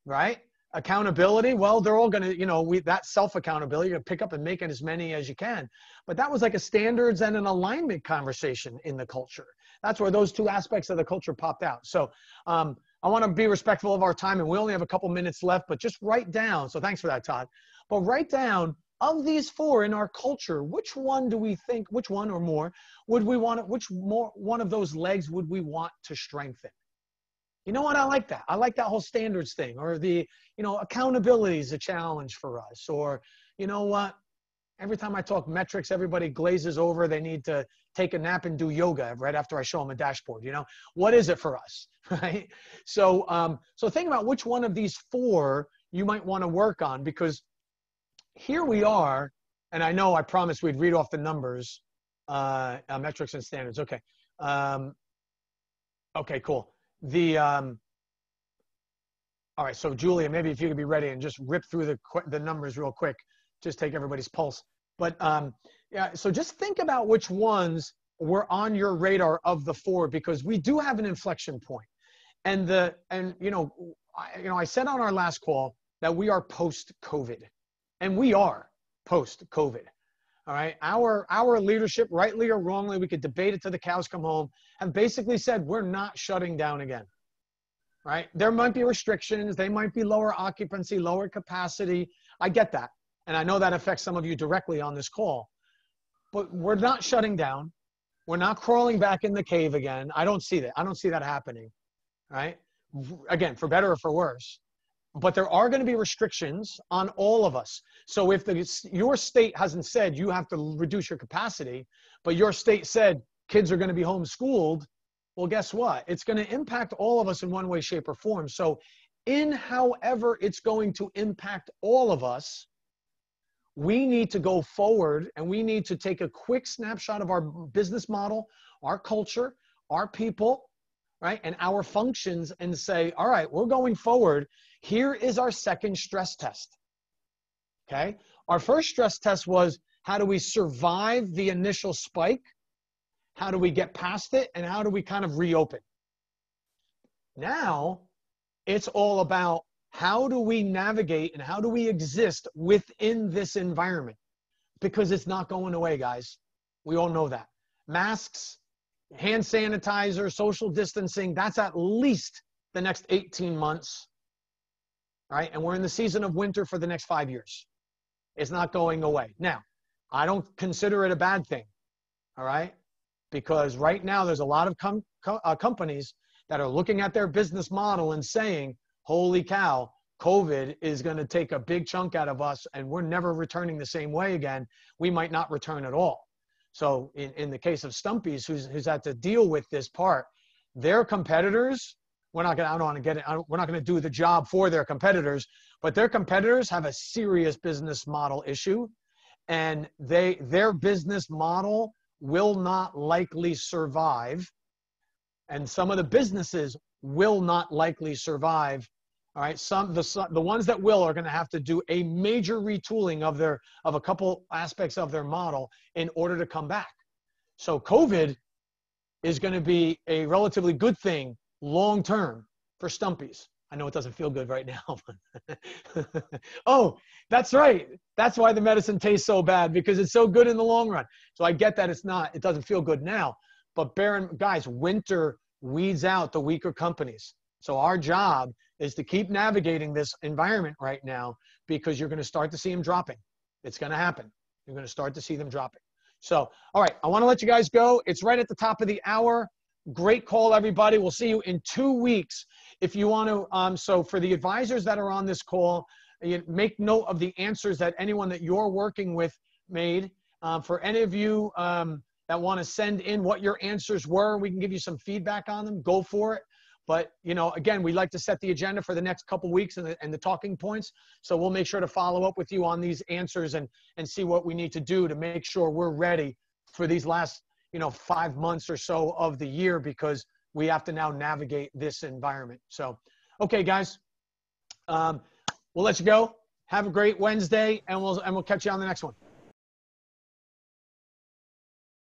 right? Accountability. Well, they're all going to, you know, that self-accountability, you're going to pick up and make it as many as you can. But that was like a standards and an alignment conversation in the culture. That's where those two aspects of the culture popped out. So I want to be respectful of our time, and we only have a couple minutes left, but just write down. So thanks for that, Todd. But write down, of these four in our culture, which one do we think, which one or more would we want, one of those legs would we want to strengthen? You know what? I like that. I like that whole standards thing, or the, you know, accountability is a challenge for us. Or, you know what? Every time I talk metrics, everybody glazes over. They need to take a nap and do yoga right after I show them a dashboard. You know, what is it for us, right? So, so think about which one of these four you might want to work on, because here we are, and I know I promised we'd read off the numbers, metrics and standards. Okay. Okay, cool. All right, so Julia, maybe if you could be ready and just rip through the numbers real quick, just take everybody's pulse. But yeah, so just think about which ones were on your radar of the four, because we do have an inflection point. And you know, I said on our last call that we are post-COVID, and we are post-COVID. All right, our leadership, rightly or wrongly, we could debate it till the cows come home, have basically said we're not shutting down again. Right? There might be restrictions, they might be lower occupancy, lower capacity. I get that, and I know that affects some of you directly on this call. But we're not shutting down. We're not crawling back in the cave again. I don't see that. I don't see that happening. Right? Again, for better or for worse. But there are going to be restrictions on all of us. So if your state hasn't said you have to reduce your capacity, but your state said kids are going to be homeschooled, well, guess what? It's going to impact all of us in one way, shape, or form. So in however it's going to impact all of us, we need to go forward, and we need to take a quick snapshot of our business model, our culture, our people, right, and our functions, and say, all right, we're going forward. Here is our second stress test. Okay. Our first stress test was, how do we survive the initial spike? How do we get past it? And how do we kind of reopen? Now it's all about, how do we navigate and how do we exist within this environment? Because it's not going away, guys. We all know that. Masks, hand sanitizer, social distancing, that's at least the next 18 months. Right? And we're in the season of winter for the next 5 years. It's not going away. Now, I don't consider it a bad thing. All right? Because right now there's a lot of companies that are looking at their business model and saying, holy cow, COVID is going to take a big chunk out of us, and we're never returning the same way again. We might not return at all. So in the case of Stumpy's, who's had to deal with this part, their competitors, we're not going to do the job for their competitors, but their competitors have a serious business model issue, and their business model will not likely survive. And some of the businesses will not likely survive. All right. The ones that will are going to have to do a major retooling of a couple aspects of their model in order to come back. So COVID is going to be a relatively good thing long-term for Stumpy's. I know it doesn't feel good right now. Oh, that's right. That's why the medicine tastes so bad, because it's so good in the long run. So I get that it doesn't feel good now, but guys, winter weeds out the weaker companies. So our job is to keep navigating this environment right now, because you're going to start to see them dropping. It's going to happen. You're going to start to see them dropping. So, all right, I want to let you guys go. It's right at the top of the hour. Great call, everybody. We'll see you in 2 weeks. If you want to, so for the advisors that are on this call, make note of the answers that anyone that you're working with made. For any of you that want to send in what your answers were, we can give you some feedback on them. Go for it. But, again, we like to set the agenda for the next couple weeks and the talking points. So we'll make sure to follow up with you on these answers and see what we need to do to make sure we're ready for these last, 5 months or so of the year, because we have to now navigate this environment. So, okay, guys, we'll let you go. Have a great Wednesday, and we'll catch you on the next one.